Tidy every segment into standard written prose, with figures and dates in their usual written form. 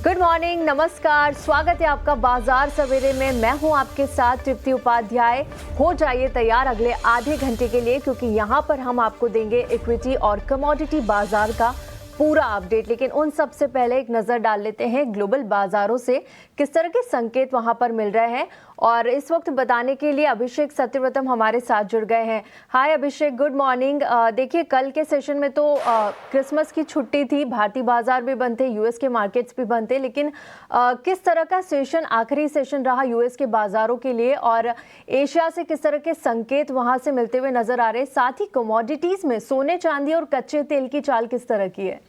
Good morning, नमस्कार, स्वागत है आपका बाजार सवेरे में। मैं हूं आपके साथ तृप्ति उपाध्याय। हो जाइए तैयार अगले आधे घंटे के लिए, क्योंकि यहां पर हम आपको देंगे इक्विटी और कमोडिटी बाजार का पूरा अपडेट। लेकिन उन सबसे पहले एक नजर डाल लेते हैं ग्लोबल बाजारों से किस तरह के संकेत वहां पर मिल रहे हैं। और इस वक्त बताने के लिए अभिषेक सत्यव्रतम हमारे साथ जुड़ गए हैं। हाय अभिषेक, गुड मॉर्निंग। देखिए, कल के सेशन में तो क्रिसमस की छुट्टी थी, भारतीय बाजार भी बंद थे, यूएस के मार्केट्स भी बंद थे, लेकिन किस तरह का सेशन, आखिरी सेशन रहा यूएस के बाजारों के लिए, और एशिया से किस तरह के संकेत वहां से मिलते हुए नजर आ रहे हैं? साथ ही कमोडिटीज में सोने, चांदी और कच्चे तेल की चाल किस तरह की है?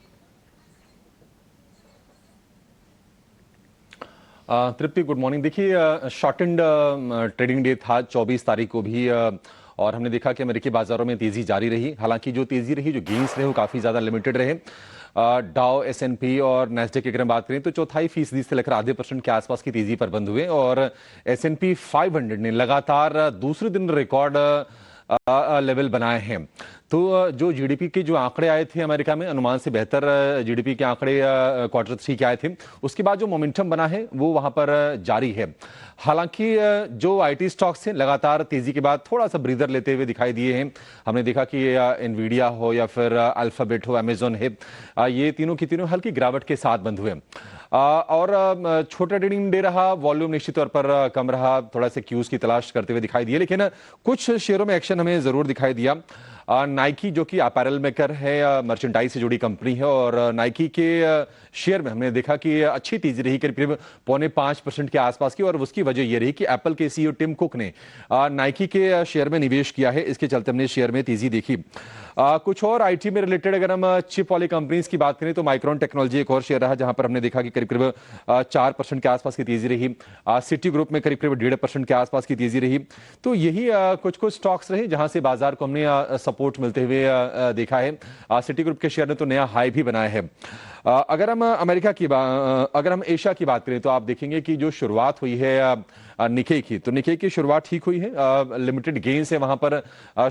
तृप्ति, गुड मॉर्निंग। देखिए, शॉर्ट एंड ट्रेडिंग डे था 24 तारीख को भी, और हमने देखा कि अमेरिकी बाजारों में तेजी जारी रही। हालांकि जो तेजी रही, जो गेन्स रहे, वो काफी ज्यादा लिमिटेड रहे। डाउ, एसएनपी और नेस्डेक की अगर हम बात करें तो 0.25% से लेकर आधे % के आसपास की तेजी पर बंद हुए, और एसएनपी 500 ने लगातार दूसरे दिन रिकॉर्ड लेवल बनाए हैं। तो जो जीडीपी के जो आंकड़े आए थे अमेरिका में, अनुमान से बेहतर जीडीपी के आंकड़े Q3 के आए थे, उसके बाद जो मोमेंटम बना है वो वहां पर जारी है। हालांकि जो आईटी स्टॉक्स हैं लगातार तेजी के बाद थोड़ा सा ब्रीदर लेते हुए दिखाई दिए हैं। हमने देखा कि एनवीडिया हो या फिर अल्फाबेट हो, अमेजॉन है, ये तीनों की तीनों हल्की गिरावट के साथ बंद हुए। और छोटा ट्रेडिंग डे रहा, वॉल्यूम निश्चित तौर पर कम रहा, थोड़ा सा क्यूज की तलाश करते हुए दिखाई दिए, लेकिन कुछ शेयरों में एक्शन हमें जरूर दिखाई दिया। नाइकी, जो कि अपैरल मेकर है, मर्चेंडाइज से जुड़ी कंपनी है, और नाइकी के शेयर में हमने देखा कि अच्छी तेजी रही, करीब 4.25% के आसपास की, और उसकी वजह यह रही कि एप्पल के सीईओ टिम कुक ने नाइकी के शेयर में निवेश किया है। इसके चलते हमने शेयर में तेजी देखी। कुछ और आईटी में रिलेटेड अगर हम चिप वाली कंपनीज की बात करें तो माइक्रोन टेक्नोलॉजी एक और शेयर रहा, जहां पर हमने देखा कि करीब 4% के आसपास की तेजी रही। सिटी ग्रुप में करीब 1.5% के आसपास की तेजी रही। तो यही कुछ कुछ स्टॉक्स रहे जहां से बाजार को हमने सपोर्ट मिलते हुए देखा है। सिटी ग्रुप के शेयर ने तो नया हाई भी बनाया है। अगर हम अगर हम एशिया की बात करें तो आप देखेंगे कि जो शुरुआत हुई है निकेई की, तो निकेई की शुरुआत ठीक हुई है, लिमिटेड गेन्स है वहां पर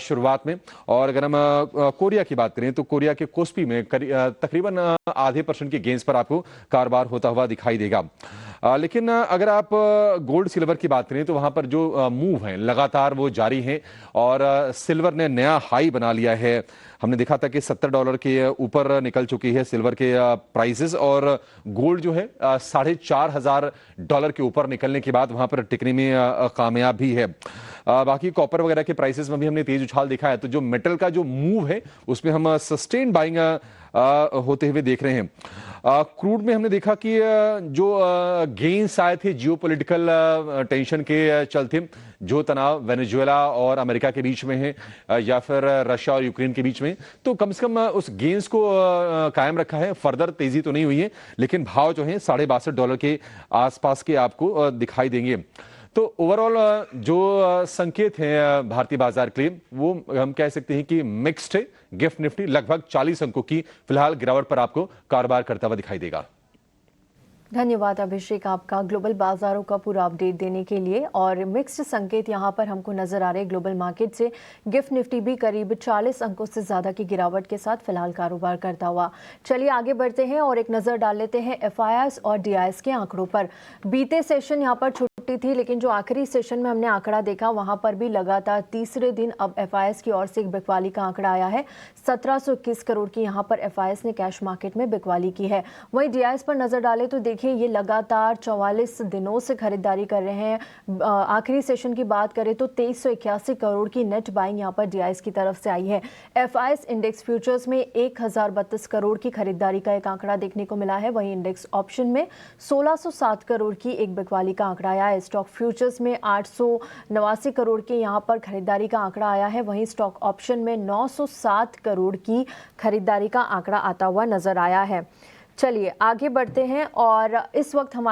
शुरुआत में। और अगर हम कोरिया की बात करें तो कोरिया के कोस्पी में तकरीबन आधे % के गेन्स पर आपको कारोबार होता हुआ दिखाई देगा। लेकिन अगर आप गोल्ड सिल्वर की बात करें तो वहां पर जो मूव है लगातार वो जारी है, और सिल्वर ने नया हाई बना लिया है। हमने देखा था कि $70 के ऊपर निकल चुकी है सिल्वर के प्राइसेस, और गोल्ड जो है $4,500 के ऊपर निकलने के बाद वहां पर टिकने में कामयाब भी है। बाकी कॉपर वगैरह के प्राइसेस में भी हमने तेज उछाल दिखा है। तो जो मेटल का जो मूव है उसमें हम सस्टेन बाइंग होते हुए देख रहे हैं। क्रूड में हमने देखा कि जो गेन्स आए थे जियोपॉलिटिकल टेंशन के चलते, जो तनाव वेनेजुएला और अमेरिका के बीच में है, या फिर रशिया और यूक्रेन के बीच में, तो कम से कम उस गेन्स को कायम रखा है। फर्दर तेजी तो नहीं हुई है, लेकिन भाव जो है $62 के आसपास के आपको दिखाई देंगे। तो ओवरऑल जो संकेत हैं भारतीय बाजार के लिए, वो हम कह सकते हैं कि मिक्स्ड है। गिफ्ट निफ्टी लगभग 40 अंकों की फिलहाल गिरावट पर आपको कारोबार करता हुआ दिखाई देगा। धन्यवाद अभिषेक आपका ग्लोबल बाजारों का पूरा अपडेट देने के लिए। और मिक्स्ड संकेत यहां पर हमको नजर आ रहे हैं ग्लोबल मार्केट से। गिफ्ट निफ्टी भी करीब 40 अंकों से ज्यादा की गिरावट के साथ फिलहाल कारोबार करता हुआ। चलिए आगे बढ़ते हैं और एक नजर डाल लेते हैं एफआईआईएस और डीआईएस के आंकड़ों पर। बीते सेशन यहां पर छुट्टी थी, लेकिन जो आखिरी सेशन में हमने आंकड़ा देखा वहां पर भी लगातार तीसरे दिन अब एफआईआईएस की ओर से एक बिकवाली का आंकड़ा आया है। 1721 करोड़ की यहां पर एफआईआईएस ने कैश मार्केट में बिकवाली की है। वहीं डीआईएस पर नजर डालें तो देखिए ये लगातार 44 दिनों से खरीदारी कर रहे हैं। आखिरी सेशन की बात करें तो 2381 करोड़ की नेट बाइंग यहां पर डीआईएस की तरफ से आई है। एफआईआईएस इंडेक्स फ्यूचर्स में 1032 करोड़ की खरीदारी का एक आंकड़ा देखने को मिला है। वहीं इंडेक्स ऑप्शन में 1607 करोड़ की एक बिकवाली का आंकड़ा आया है। स्टॉक फ्यूचर्स में 889 करोड़ के यहां पर खरीदारी का आंकड़ा आया है। वहीं स्टॉक ऑप्शन में 907 करोड़ की खरीदारी का आंकड़ा आता हुआ नजर आया है। चलिए आगे बढ़ते हैं और इस वक्त हमारे